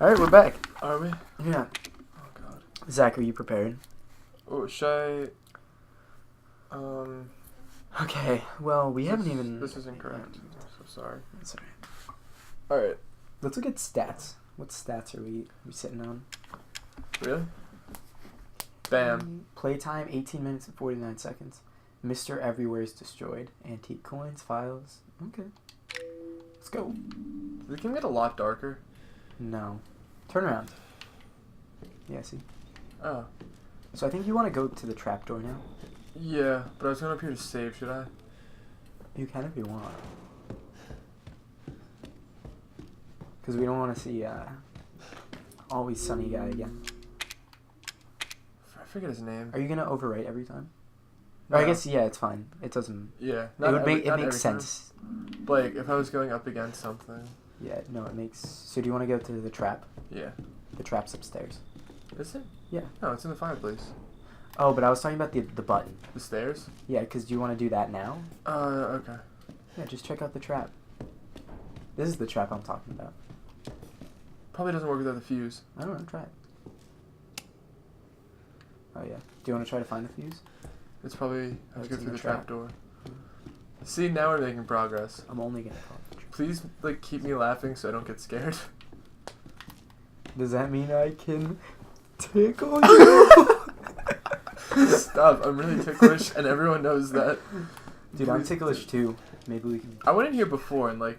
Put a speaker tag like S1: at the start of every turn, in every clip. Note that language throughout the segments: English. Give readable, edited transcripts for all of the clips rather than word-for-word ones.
S1: All right, we're back.
S2: Are we?
S1: Yeah.
S2: Oh god.
S1: Zach, are you prepared?
S2: Oh, should I?
S1: Okay. Well, we haven't even.
S2: This is incorrect. I'm so sorry.
S1: That's all right.
S2: All right.
S1: Let's look at stats. What stats are we sitting on?
S2: Really? Bam.
S1: Playtime 18 minutes and 49 seconds. Mr. Everywhere is destroyed. Antique coins, files. Okay. Let's go.
S2: Did the game get a lot darker?
S1: No. Turn around. Yeah, see?
S2: Oh.
S1: So I think you want to go to the trapdoor now.
S2: Yeah, but I was going up here to save. Should I?
S1: You can if you want. Because we don't want to see Always Sunny guy again.
S2: I forget his name.
S1: Are you going to overwrite every time?
S2: No.
S1: Or I guess, yeah, it's fine. It doesn't...
S2: Yeah.
S1: It makes sense.
S2: Like, if I was going up against something.
S1: Yeah, no, it makes... So do you want to go to the trap?
S2: Yeah.
S1: The trap's upstairs.
S2: Is it?
S1: Yeah.
S2: No, it's in the fireplace.
S1: Oh, but I was talking about the button.
S2: The stairs?
S1: Yeah, because do you want to do that now?
S2: Okay.
S1: Yeah, just check out the trap. This is the trap I'm talking about.
S2: Probably doesn't work without the fuse.
S1: I don't know, try it. Oh, yeah. Do you want to try to find the fuse?
S2: It's probably... I have to go
S1: It's in
S2: through
S1: the
S2: the
S1: trap.
S2: trap door. See, now we're making progress.
S1: I'm only going to call it the trap.
S2: Please, like, keep me laughing so I don't get scared.
S1: Does that mean I can tickle you?
S2: Stop, I'm really ticklish and everyone knows that.
S1: Dude, I'm
S2: Please.
S1: ticklish too. Maybe we can...
S2: I went in here before and, like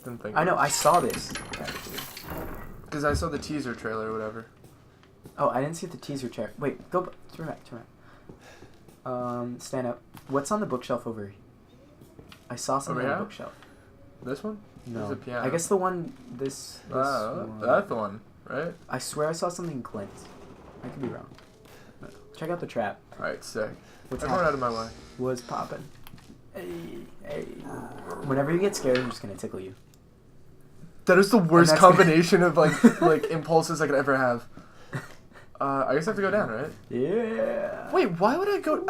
S2: didn't think.
S1: I know, I saw this, actually.
S2: Because I saw the teaser trailer or whatever.
S1: Oh, I didn't see the teaser trailer. Wait, turn back. Stand up. What's on the bookshelf over here? I saw something
S2: Over
S1: on the
S2: here?
S1: bookshelf.
S2: This one?
S1: No.
S2: There's a piano.
S1: I guess the one, this one.
S2: That's the one, right?
S1: I swear I saw something glint. I could be wrong. No. Check out the trap.
S2: Alright, sick.
S1: What's
S2: Everyone
S1: happening?
S2: out of my way.
S1: What's poppin'? Hey. Whenever you get scared, I'm just gonna tickle you.
S2: That is the worst
S1: that's
S2: combination of like impulses I could ever have. I guess I have to go down, right?
S1: Yeah.
S2: Wait, why would I go?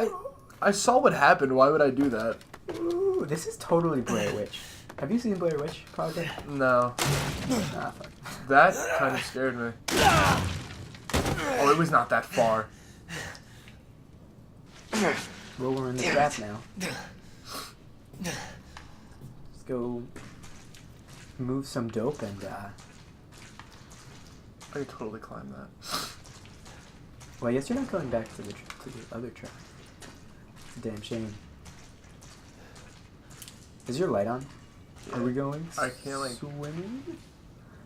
S2: I saw what happened. Why would I do that?
S1: Ooh, this is totally Blair Witch. Have you seen Blair Witch Project?
S2: No.
S1: Nah, fuck.
S2: That kind of scared me. Oh, it was not that far.
S1: Well, we're in the trap now. Let's go move some dope and,
S2: I could totally climb that.
S1: well, I guess you're not going back to the other trap. It's a damn shame. Is your light on?
S2: Yeah.
S1: Are we going
S2: I can't, like...
S1: swimming?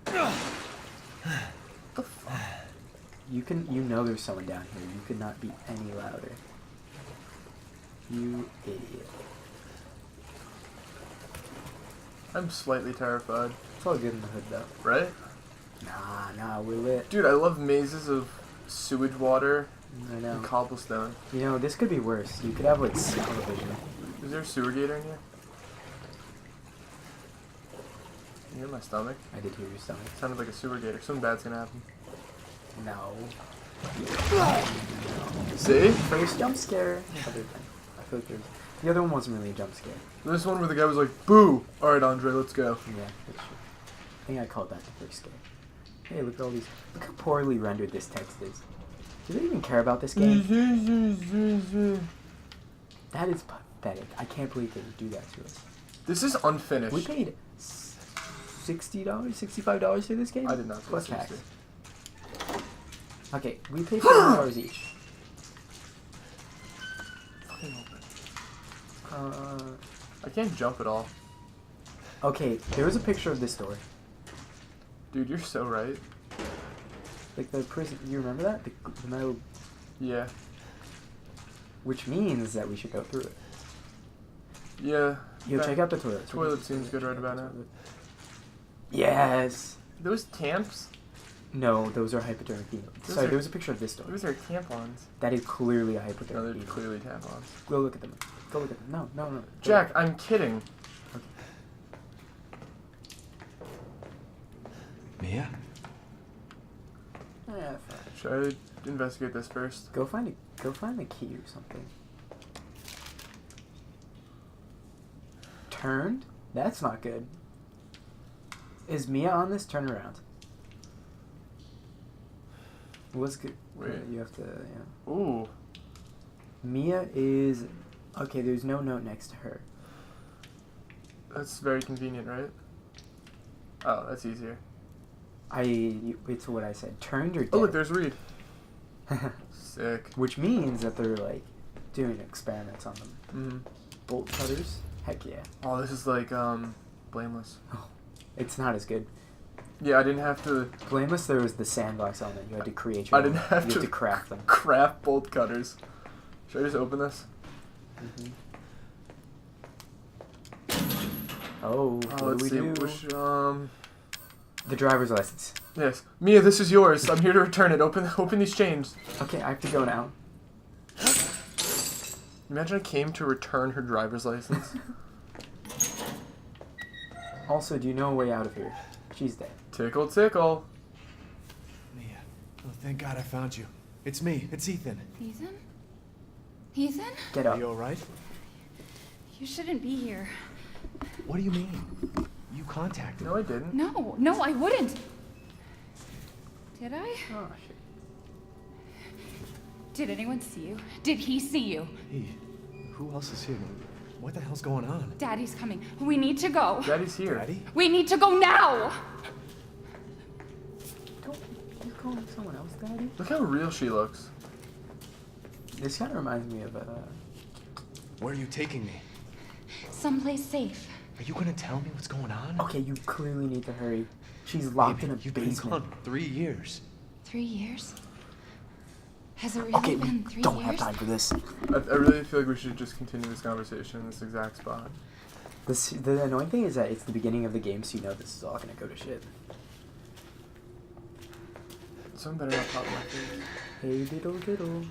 S2: The fuck?
S1: You know there's someone down here. You could not be any louder. You idiot.
S2: I'm slightly terrified.
S1: It's all good in the hood, though.
S2: Right?
S1: Nah, we're lit.
S2: Dude, I love mazes of sewage water
S1: I know.
S2: and cobblestone.
S1: You know, this could be worse. You could have, like, smell vision.
S2: Is there a sewer gator in here? You hear my stomach?
S1: I did hear your stomach.
S2: It sounded like a sewer gator. Something bad's gonna happen.
S1: No.
S2: See?
S1: First jump scare. Other thing. I feel like the other one wasn't really a jump scare.
S2: This one where the guy was like, boo! Alright, Andre, let's go.
S1: Yeah, that's true. I think I called that the first scare. Hey, look at all these. Look how poorly rendered this text is. Do they even care about this game? That is pathetic. I can't believe they would do that to us.
S2: This is unfinished.
S1: We paid $60, $65 for this game?
S2: I did not pay
S1: Plus
S2: 60.
S1: tax. Okay, we paid $40 each.
S2: Fucking open.
S1: Uh,
S2: I can't jump at all.
S1: okay, there was a picture of this door.
S2: Dude, you're so right.
S1: Like the prison, you remember that? The metal,
S2: Yeah.
S1: which means that we should go through it.
S2: Yeah.
S1: Yo, check out the toilet.
S2: Toilet seems good right about now.
S1: Yes!
S2: Those tamps?
S1: No, those are hypodermic needles. Sorry, there was a picture of this door.
S2: Those are tampons.
S1: That is clearly a
S2: No,
S1: hypodermic
S2: they're
S1: needle.
S2: clearly tampons.
S1: Go look at them. Go look at them. No.
S2: Jack, I'm kidding.
S1: Okay.
S3: Mia?
S1: Yeah, fine.
S2: Should I investigate this first?
S1: Go find the key or something. Turned? That's not good. Is Mia on this? Turn around. What's good?
S2: Wait.
S1: You have to, yeah.
S2: Ooh.
S1: Mia is... Okay, there's no note next to her.
S2: That's very convenient, right? Oh, that's easier.
S1: It's what I said. Turned or dead?
S2: Oh, look, there's Reed. Sick.
S1: Which means that they're, like, doing experiments on them.
S2: Mm-hmm.
S1: Bolt cutters? Heck yeah.
S2: Oh, this is like, Blameless.
S1: Oh, it's not as good.
S2: Yeah, I didn't have to...
S1: Blameless, there was the sandbox element. You had to create your
S2: I didn't
S1: own.
S2: have
S1: You
S2: to
S1: had to craft them.
S2: craft bolt cutters. Should I just open this?
S1: Mm-hmm. Oh, what
S2: let's
S1: do we
S2: see.
S1: do?
S2: Which,
S1: The driver's license.
S2: yes. Mia, this is yours. I'm here to return it. Open these chains.
S1: Okay, I have to go now.
S2: Imagine I came to return her driver's license.
S1: Also, do you know a way out of here? She's dead.
S2: Tickle, tickle.
S3: Mia. Oh, thank God I found you. It's me. It's Ethan.
S4: Ethan? Ethan?
S1: Get
S3: Are
S1: up.
S3: you alright?
S4: You shouldn't be here.
S3: What do you mean? You contacted
S2: No, I didn't.
S4: No, I wouldn't. Did I?
S1: Oh, shit.
S4: Did anyone see you? Did he see you?
S3: Hey, who else is here? What the hell's going on?
S4: Daddy's coming. We need to go.
S2: Daddy's here.
S3: Daddy?
S4: We need to go now!
S1: Don't you call someone else daddy?
S2: Look how real she looks.
S1: This kind of reminds me of,
S3: Where are you taking me?
S4: Someplace safe.
S3: Are you gonna tell me what's going on?
S1: Okay, you clearly need to hurry. She's locked
S3: Baby,
S1: in a
S3: you've
S1: basement.
S3: been gone 3 years.
S4: 3 years? Has it really
S1: Okay, we
S4: been 3
S1: don't
S4: years?
S1: have time for this.
S2: I really feel like we should just continue this conversation in this exact spot.
S1: The annoying thing is that it's the beginning of the game, so you know this is all gonna go to shit.
S2: Something better not pop in my face.
S1: Hey, diddle diddle.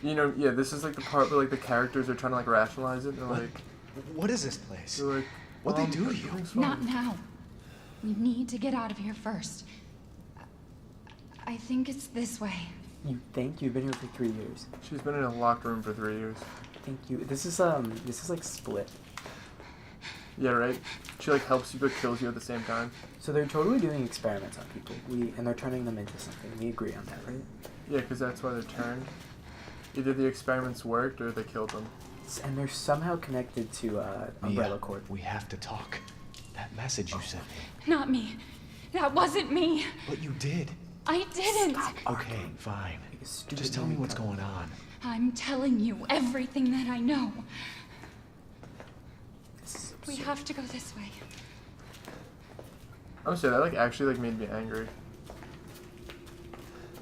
S2: You know, yeah, this is like the part where like the characters are trying to like rationalize it. And they're
S3: What?
S2: like,
S3: What is this place?
S2: they're like,
S3: What'd they do to you?
S2: everything's fine.
S4: Not now. We need to get out of here first. I think it's this way.
S1: You think you've been here for 3 years?
S2: She's been in a locked room for 3 years.
S1: Think you? This is like Split.
S2: Yeah, right. She like helps you but kills you at the same time.
S1: So they're totally doing experiments on people. And they're turning them into something. We agree on that, right?
S2: Yeah, because that's why they're turned. Either the experiments worked or they killed them.
S1: And they're somehow connected to Umbrella
S3: Mia,
S1: Corp.
S3: we have to talk. That message you sent me.
S4: Not me. That wasn't me.
S3: But you did.
S4: I didn't.
S3: Okay, fine.
S1: Like a stupid
S3: Just tell me what's
S1: mankind.
S3: going on.
S4: I'm telling you everything that I know.
S1: This is
S4: We
S1: absurd.
S4: have to go this way.
S2: I'm sorry, that like actually like made me angry.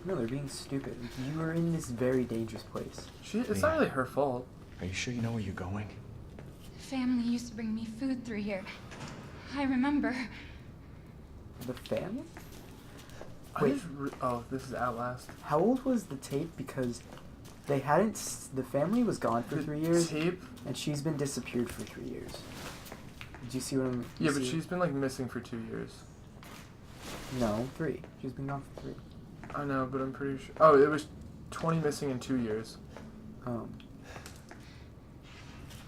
S1: No, they're being stupid. You are in this very dangerous place.
S2: It's not really her fault.
S3: Are you sure you know where you're going?
S4: Family used to bring me food through here. I remember.
S1: The family?
S2: I
S1: Wait.
S2: just this is Outlast.
S1: How old was the tape? Because they hadn't. The family was gone for
S2: The
S1: 3 years,
S2: tape?
S1: and she's been disappeared for 3 years. Did you see what I'm? you
S2: Yeah, but
S1: see-
S2: she's been like missing for 2 years.
S1: No, 3. She's been gone for 3.
S2: I know, but I'm pretty sure. Oh, it was 20 missing in 2 years.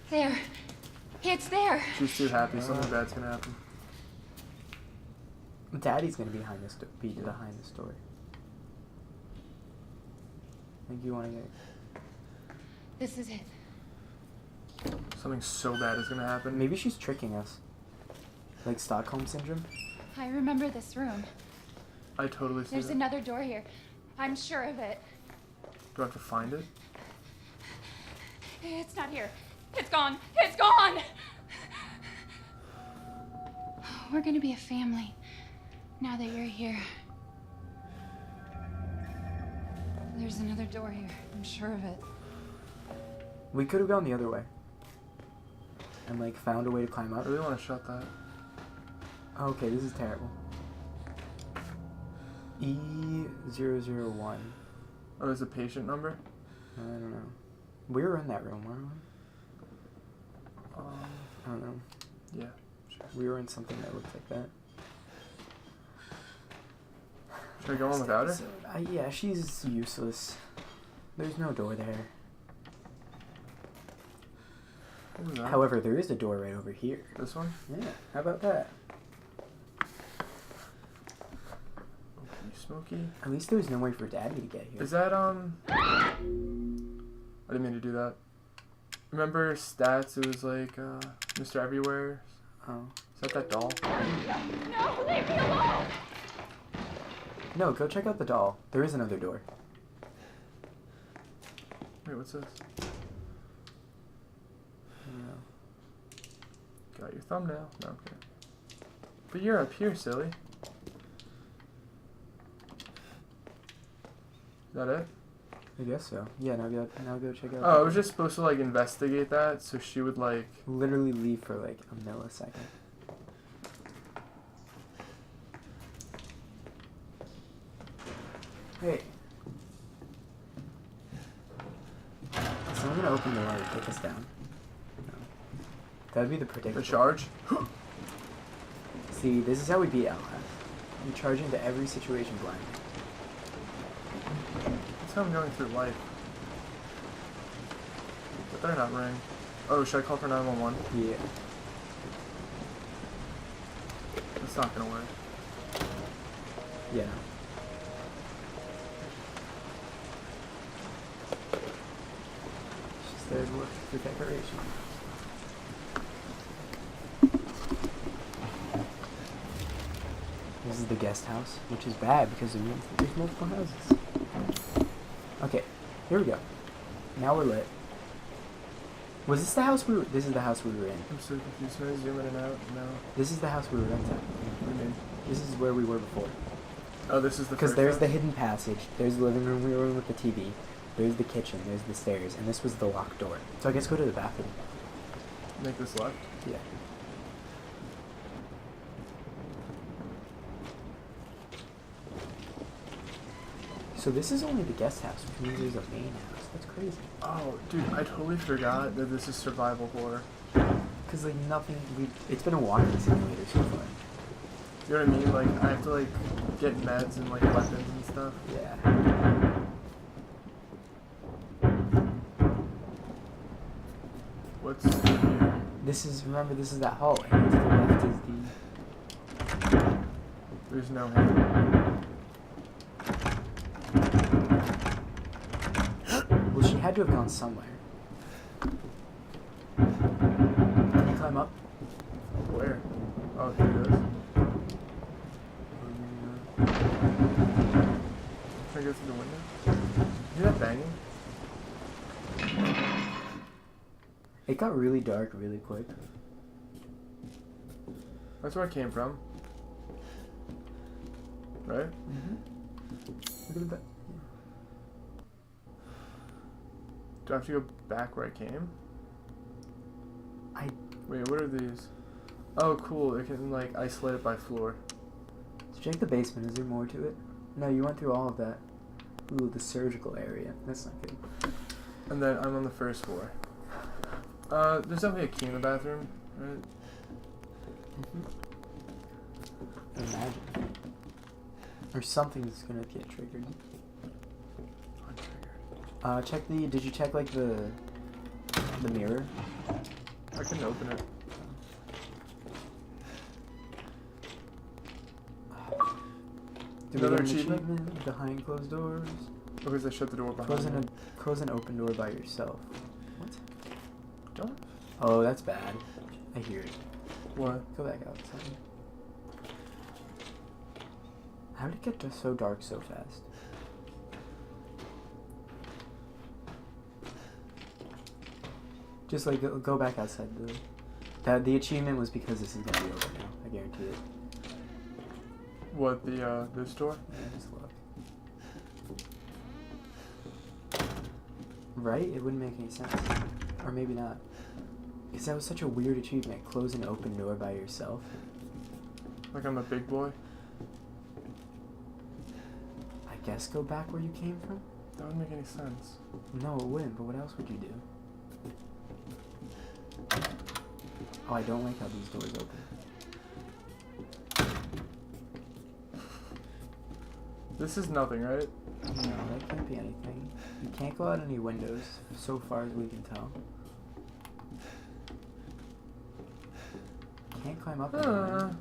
S4: There. It's there.
S2: She's too happy. Something bad's gonna happen.
S1: Daddy's gonna be behind the story. I think you want to get.
S4: This is it.
S2: Something so bad is gonna happen.
S1: Maybe she's tricking us. Like Stockholm syndrome.
S4: I remember this room.
S2: I totally see
S4: There's
S2: that.
S4: another door here. I'm sure of it.
S2: Do I have to find it?
S4: It's not here. It's gone. It's gone. We're gonna be a family now that you're here. There's another door here. I'm sure of it.
S1: We could have gone the other way. And like found a way to climb
S2: I
S1: up.
S2: really want to shut that.
S1: Okay, this is terrible. E001.
S2: Oh, there's a patient number?
S1: I don't know. We were in that room, weren't we? I don't know.
S2: Yeah. Sure.
S1: We were in something that looked like that.
S2: Should I go on without her?
S1: Yeah, she's useless. There's no door there.
S2: What was that?
S1: However, there is a door right over here.
S2: This one?
S1: Yeah, how about that?
S2: Oh, can you smoky.
S1: At least there was no way for Daddy to get here.
S2: Is that I didn't mean to do that. Remember stats? It was like Mr. Everywhere.
S1: Oh.
S2: Is that doll?
S4: No, leave me alone!
S1: No, go check out the doll. There is another door.
S2: Wait, what's this?
S1: No.
S2: Got your thumbnail. No, okay. But you're up here, silly. Is that it?
S1: I guess so. Yeah, now go check out.
S2: Oh, I was just supposed to like investigate that, so she would like.
S1: Literally leave for like a millisecond. Hey. Is someone gonna open the door and take us down? No. That'd be the predictable.
S2: The charge?
S1: See, this is how we beat Outlast. We charge into every situation blindly.
S2: That's how I'm going through life. But they're not ring. Oh, should I call for 911?
S1: Yeah.
S2: That's not gonna work.
S1: Yeah. It's just there to look for decoration. This is the guest house, which is bad because it means that there's multiple houses. Okay, here we go. Now we're lit. Was this the house we were? This is the house we were in.
S2: I'm so confused. Can I zoom in and out? No.
S1: This is the house we were in.
S2: What do you mean?
S1: This is where we were before.
S2: Oh, this is the
S1: Because
S2: first
S1: there's
S2: house?
S1: the hidden passage, there's the living room we were in with the TV, there's the kitchen, there's the stairs, and this was the locked door. So I guess go to the bathroom.
S2: Make this left?
S1: Yeah. So this is only the guest house, which means there's a main house. That's crazy.
S2: Oh, dude, I totally forgot that this is survival horror.
S1: Because like nothing, it's been a walking simulator so far.
S2: You know what I mean? Like, I have to, like, get meds and, like, weapons and stuff.
S1: Yeah.
S2: What's here?
S1: This is, remember, this is that hallway. To the left is the...
S2: There's no hand.
S1: Well, she had to have gone somewhere. Can you climb up?
S2: Where? Oh, here it is. Can I go through the window? You hear that banging?
S1: It got really dark really quick.
S2: That's where I came from. Right?
S1: Mm-hmm. Look at that.
S2: Do I have to go back where I came?
S1: I
S2: Wait, what are these? Oh, cool. It can, like, isolate it by floor.
S1: So check the basement. Is there more to it? No, you went through all of that. Ooh, the surgical area. That's not good.
S2: And then I'm on the first floor. There's definitely a key in the bathroom, right?
S1: Imagine. Or something's gonna get triggered. Check the. Did you check like the mirror?
S2: I can open it.
S1: Did we
S2: Another
S1: get an
S2: achievement?
S1: behind closed doors.
S2: Because I shut the door behind me.
S1: Close an open door by yourself. What?
S2: Don't?
S1: Oh, that's bad. I hear it.
S2: What?
S1: Go back outside. How did it get so dark so fast? Just like go back outside. The achievement was because this is gonna be over now. I guarantee it.
S2: What, this door?
S1: Yeah, just look. Right? It wouldn't make any sense. Or maybe not. Because that was such a weird achievement. Close an open door by yourself.
S2: Like I'm a big boy?
S1: I guess go back where you came from?
S2: That wouldn't make any sense.
S1: No, it wouldn't, but what else would you do? Oh, I don't like how these doors open.
S2: This is nothing, right?
S1: No, that can't be anything. You can't go out any windows, so far as we can tell. Can't climb up anywhere.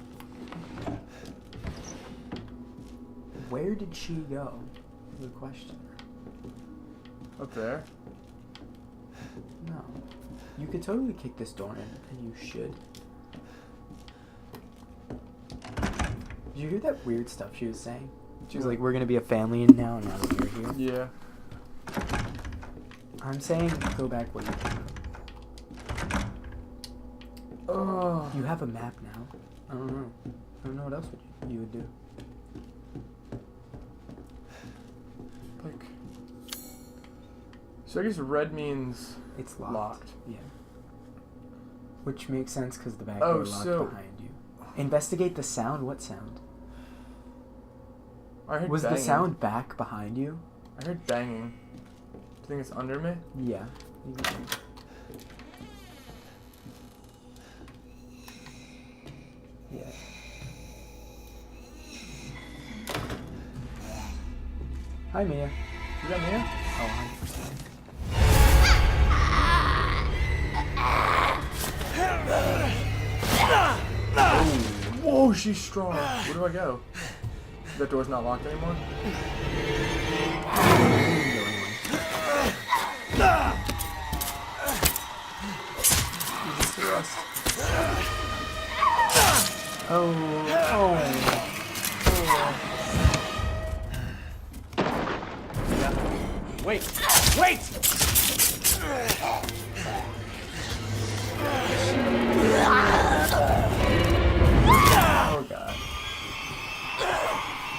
S1: Where did she go? Good question.
S2: Up there?
S1: No. You could totally kick this door in, and you should. Did you hear that weird stuff she was saying? She was like, we're gonna be a family now that you're here.
S2: Yeah.
S1: I'm saying go back where you came.
S2: Oh.
S1: You have a map now. I don't know. I don't know what else you would do.
S2: Like. So I guess red means
S1: It's locked.
S2: locked.
S1: Yeah. Which makes sense because the back
S2: Oh,
S1: door locked
S2: so-
S1: behind you. Investigate the sound. What sound?
S2: I heard
S1: Was
S2: banging.
S1: the sound back behind you?
S2: I heard banging. Do you think it's under me?
S1: Yeah. Yeah. Hi, Mia.
S2: You got Mia?
S1: Oh, hi.
S2: Whoa, she's strong. Where do I go? That door's not locked anymore?
S3: Wait! Wait!
S2: Oh, God.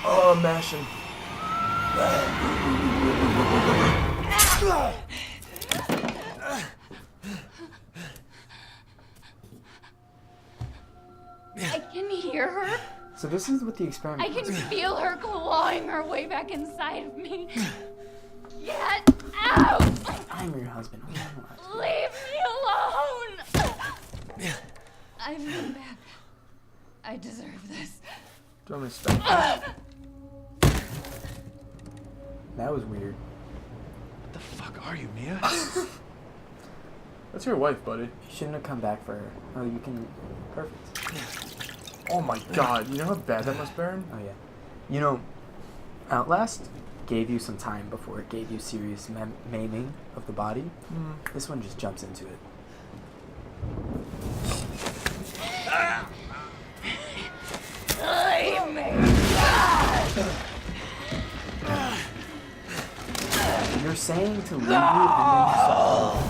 S2: Oh, I'm mashing.
S4: I can hear her.
S1: So this is what the experiment
S4: I can
S1: was.
S4: feel her clawing her way back inside of me. Get out!
S1: I'm your husband.
S4: Leave me alone! I've been bad. I deserve this.
S2: Do you want me to spank you?
S1: That was weird.
S3: What the fuck are you, Mia?
S2: That's your wife, buddy.
S1: You shouldn't have come back for her. Oh, you can. Perfect.
S2: Oh my God, you know how bad that must burn?
S1: Oh, yeah. You know, Outlast gave you some time before it gave you serious maiming of the body. This one just jumps into it.
S4: Leave me!
S1: You're saying to leave you and then you stop.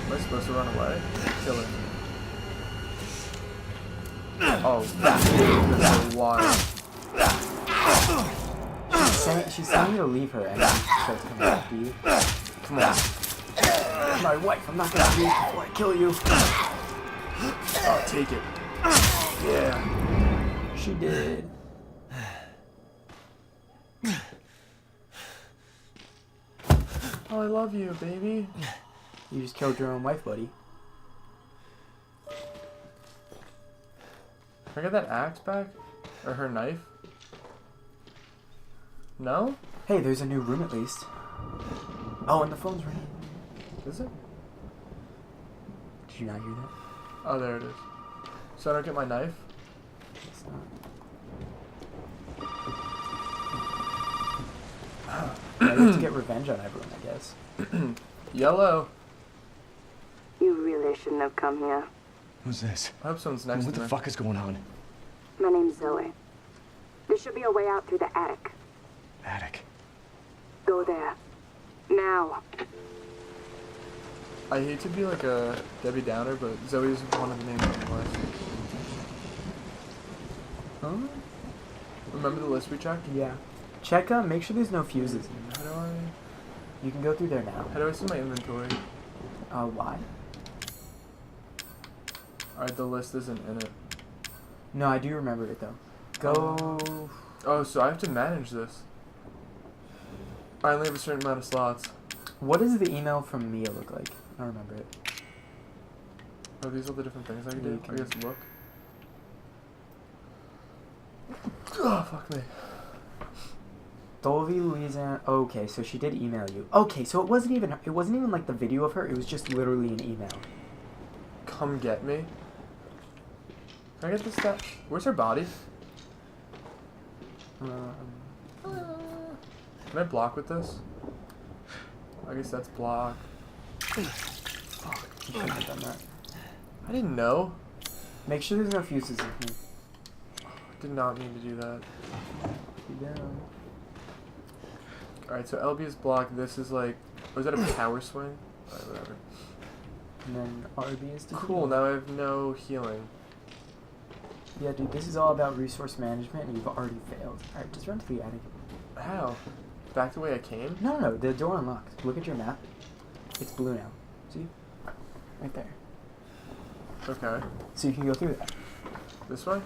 S2: Am I supposed to run away? Kill her. Oh, that's a wild.
S1: She's saying to leave her and then she starts coming back to you.
S2: Come on.
S1: My wife, I'm not gonna leave before I kill you.
S2: Oh, take it. Yeah.
S1: She did.
S2: Oh, I love you, baby.
S1: You just killed your own wife, buddy.
S2: Can I get that axe back? Or her knife? No?
S1: Hey, there's a new room at least. Oh, and the phone's ringing.
S2: Is it?
S1: Did you not hear that?
S2: Oh, there it is. So I don't get my knife?
S1: It's not. Yeah, you have to get revenge on everyone, I guess.
S2: Yellow.
S5: You really shouldn't have come here.
S3: Who's this?
S2: I hope someone's next
S3: What
S2: to
S3: the
S2: me.
S3: fuck is going on?
S5: My name's Zoe. There should be a way out through the attic.
S3: Attic.
S5: Go there. Now.
S2: I hate to be like a Debbie Downer, but Zoe's one of the names on the list.
S1: Huh?
S2: Remember the list we checked?
S1: Yeah. Check make sure there's no fuses.
S2: How do I...
S1: You can go through there now.
S2: How do I see my inventory?
S1: Why?
S2: Alright, the list isn't in it.
S1: No, I do remember it though. Go.
S2: Oh, so I have to manage this. I only have a certain amount of slots.
S1: What does the email from Mia look like? I don't remember it.
S2: Oh, these are the different things I can
S1: Yeah,
S2: do?
S1: you can-
S2: I guess look. Oh, fuck me.
S1: Dolby Louisa. Okay, so she did email you. Okay, so it wasn't even like the video of her. It was just literally an email.
S2: Come get me. Can I get this stuff? Where's her body? Can I block with this? I guess that's block.
S1: Fuck, you shouldn't have done that.
S2: I didn't know.
S1: Make sure there's no fuses in here.
S2: Did not mean to do that.
S1: Keep down.
S2: Alright, so LB is block. This is like... Was that a power swing? Alright, whatever.
S1: And then RB is
S2: Cool, now I have no healing.
S1: Yeah, dude, this is all about resource management, and you've already failed. Alright, just run to the attic.
S2: How? Back the way I came?
S1: No, the door unlocked. Look at your map. It's blue now. See? Right there.
S2: Okay.
S1: So you can go through that.
S2: This way?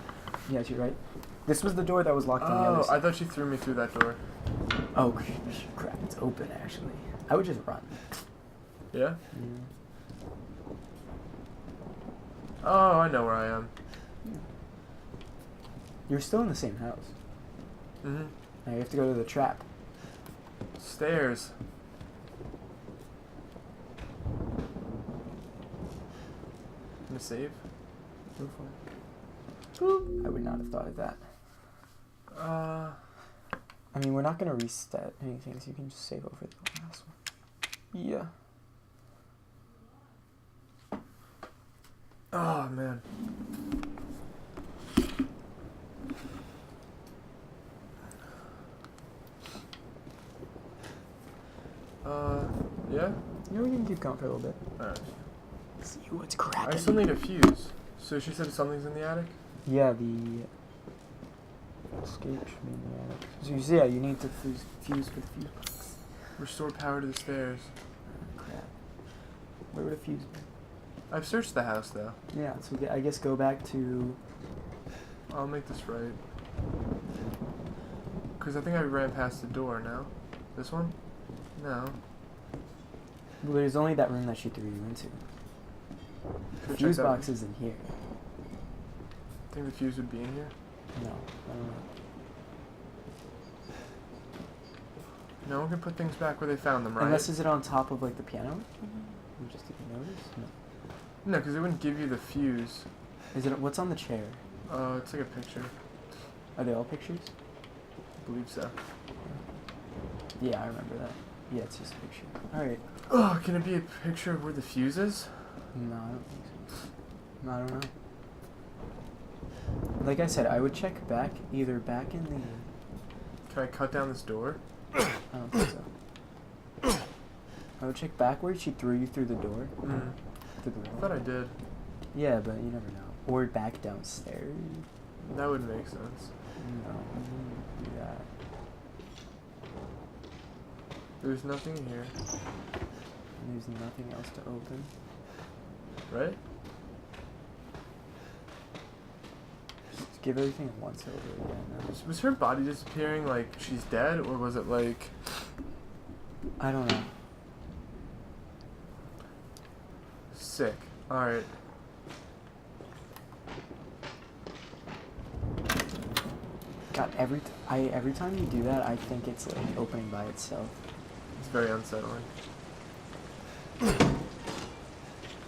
S1: Yeah, to your right. This was the door that was locked on the other
S2: Oh,
S1: side.
S2: I thought you threw me through that door.
S1: Oh, crap, it's open, actually. I would just run.
S2: Yeah?
S1: Yeah.
S2: Oh, I know where I am.
S1: You're still in the same house.
S2: Mm-hmm.
S1: Now you have to go to the trap.
S2: Stairs. Gonna save?
S1: Go for it. I would not have thought of that. I mean, we're not going to reset anything, so you can just save over the last one. Yeah.
S2: Oh, man. Yeah?
S1: Yeah, we can keep going for a little bit.
S2: Alright.
S1: See what's cracking.
S2: I still need a fuse. So she said something's in the attic?
S1: Yeah, the escape should be in the attic. So you see, yeah, you need to fuse for the fuse box.
S2: Restore power to the stairs.
S1: Crap. Where would a fuse be?
S2: I've searched the house, though.
S1: Yeah, so I guess go back to...
S2: I'll make this right. Because I think I ran past the door now. This one? No.
S1: Well, there's only that room that she threw you into.
S2: Should
S1: The
S2: I check
S1: fuse
S2: that
S1: box
S2: room?
S1: is in here.
S2: I think the fuse would be in here.
S1: No, I don't know.
S2: No one can put things back where they found them, right?
S1: Unless is it on top of like the piano? You just didn't notice? No.
S2: No, because it wouldn't give you the fuse.
S1: Is it? What's on the chair?
S2: It's like a picture.
S1: Are they all pictures?
S2: I believe so.
S1: Yeah, I remember that. Yeah, it's just a picture. All right.
S2: Oh, can it be a picture of where the fuse is?
S1: No, I don't think so. No, I don't know. Like I said, I would check back, either back in the...
S2: Can I cut down this door?
S1: I don't think so. I would check back where she threw you through the door.
S2: Mm.
S1: Through the
S2: I
S1: wall.
S2: thought I did.
S1: Yeah, but you never know. Or back downstairs.
S2: That would make sense.
S1: No, you wouldn't do that.
S2: There's nothing here.
S1: And there's nothing else to open.
S2: Right?
S1: Just give everything once over again. No?
S2: Was her body disappearing like she's dead, or was it like...
S1: I don't know.
S2: Sick. Alright.
S1: God, every time you do that, I think it's like opening by itself.
S2: It's very unsettling.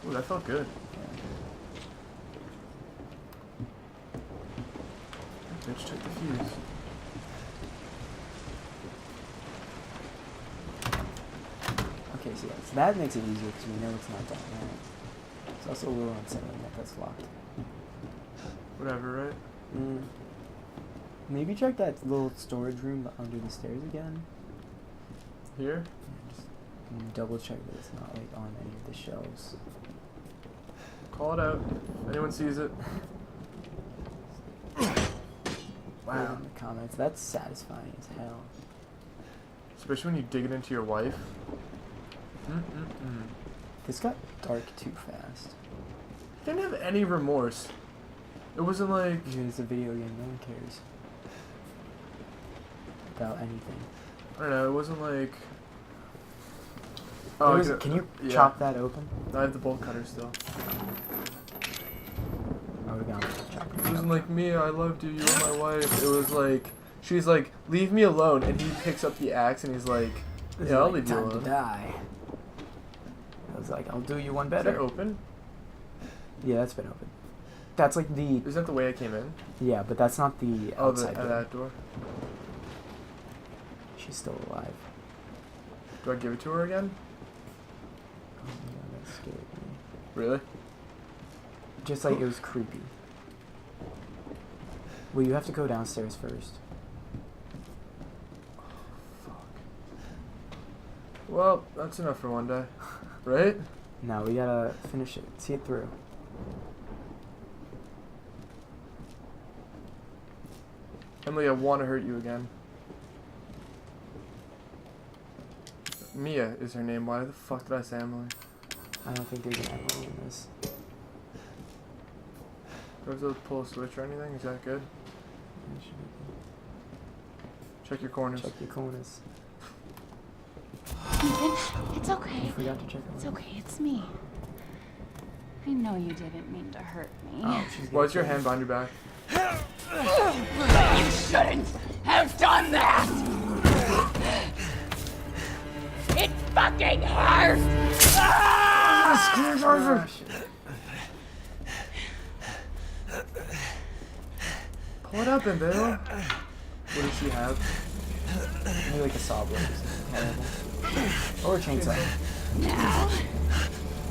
S2: Ooh, that felt good.
S1: Yeah.
S2: Bitch took the fuse.
S1: Okay, so, yeah, so that makes it easier because we know it's not that right. It's also a little unsettling that that's locked.
S2: Whatever, right?
S1: Mm. Maybe check that little storage room under the stairs again.
S2: Here?
S1: Yeah, just double check that it's not like on any of the shelves.
S2: Call it out. If anyone sees it. Wow.
S1: In the comments, that's satisfying as hell.
S2: Especially when you dig it into your wife. Mm-mm-mm.
S1: This got dark too fast.
S2: Didn't have any remorse. It wasn't like...
S1: It's a video game, no one cares about anything.
S2: I don't know, it wasn't like...
S1: What is it? Can you chop that open?
S2: I have the bolt cutter still.
S1: Oh, we got to chop
S2: It wasn't like, Mia, I loved you, you were my wife. It was like, she's like, leave me alone. And he picks up the axe and he's like, yeah, I'll leave you
S1: time
S2: alone.
S1: to die. I was like, I'll do you one
S2: Is
S1: better.
S2: that open?
S1: Yeah, that's been open. That's like the...
S2: Is that the way I came in?
S1: Yeah, but that's not the
S2: Oh,
S1: outside door.
S2: that door?
S1: she's still alive.
S2: Do I give it to her again?
S1: Oh my god, that scared me.
S2: Really?
S1: Just like it was creepy. Well, you have to go downstairs first.
S2: Well, that's enough for one day. Right?
S1: No, we gotta finish it. See it through.
S2: Emily, I want to hurt you again. Mia is her name. Why the fuck did I say Emily?
S1: I don't think there's an Emily in this.
S2: Do I have to pull a switch or anything? Is that good?
S1: Yeah, it should be
S2: Check your corners.
S1: good. Check your corners.
S4: Ethan, it's okay.
S1: You forgot to check
S4: It's
S1: them.
S4: okay, it's me. I know you didn't mean to hurt me.
S1: Oh, she's
S2: Why's your hand behind your back?
S6: You shouldn't have done that! It fucking hurts!
S1: Oh, shit.
S2: Pull it up, Bill. What does she have?
S1: Maybe like a saw blade or something terrible. Or a chainsaw.
S6: Now,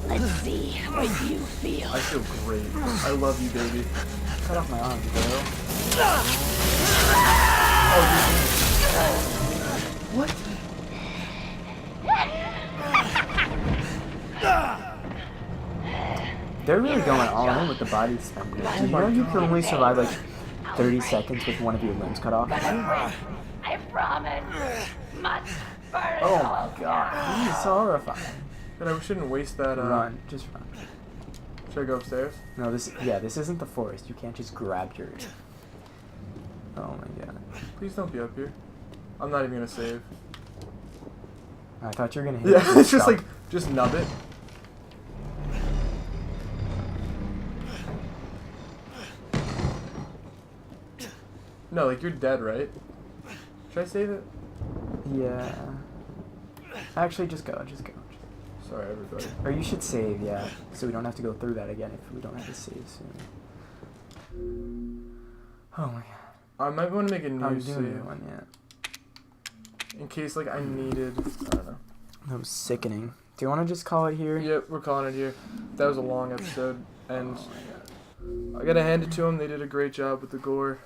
S6: let's see what you feel.
S2: I feel great. I love you, baby.
S1: Cut off my arm, bro.
S2: What?
S1: They're really going all in with the body spam. Do you know you can only survive like 30 seconds with one of your limbs cut off?
S6: I promise. Much further.
S1: Oh my god, this is horrifying.
S2: Then I shouldn't waste that.
S1: Run, just run.
S2: Should I go upstairs?
S1: No, this isn't the forest. You can't just grab your. Oh my god.
S2: Please don't be up here. I'm not even gonna save.
S1: I thought you were gonna hit.
S2: Yeah,
S1: it.
S2: it's just
S1: Stop.
S2: like, just nub it. No, like you're dead, right? Should I save it?
S1: Yeah. Actually, just go.
S2: Sorry, everybody.
S1: Or you should save, yeah, so we don't have to go through that again if we don't have to save soon. Oh my god.
S2: I might want to make a new
S1: I'm
S2: save
S1: doing one, yeah.
S2: in case like I needed. I don't know.
S1: That was sickening. Do you want to just call it here?
S2: Yep, we're calling it here. That was a long episode, and
S1: Oh my god.
S2: I gotta hand it to them. They did a great job with the gore.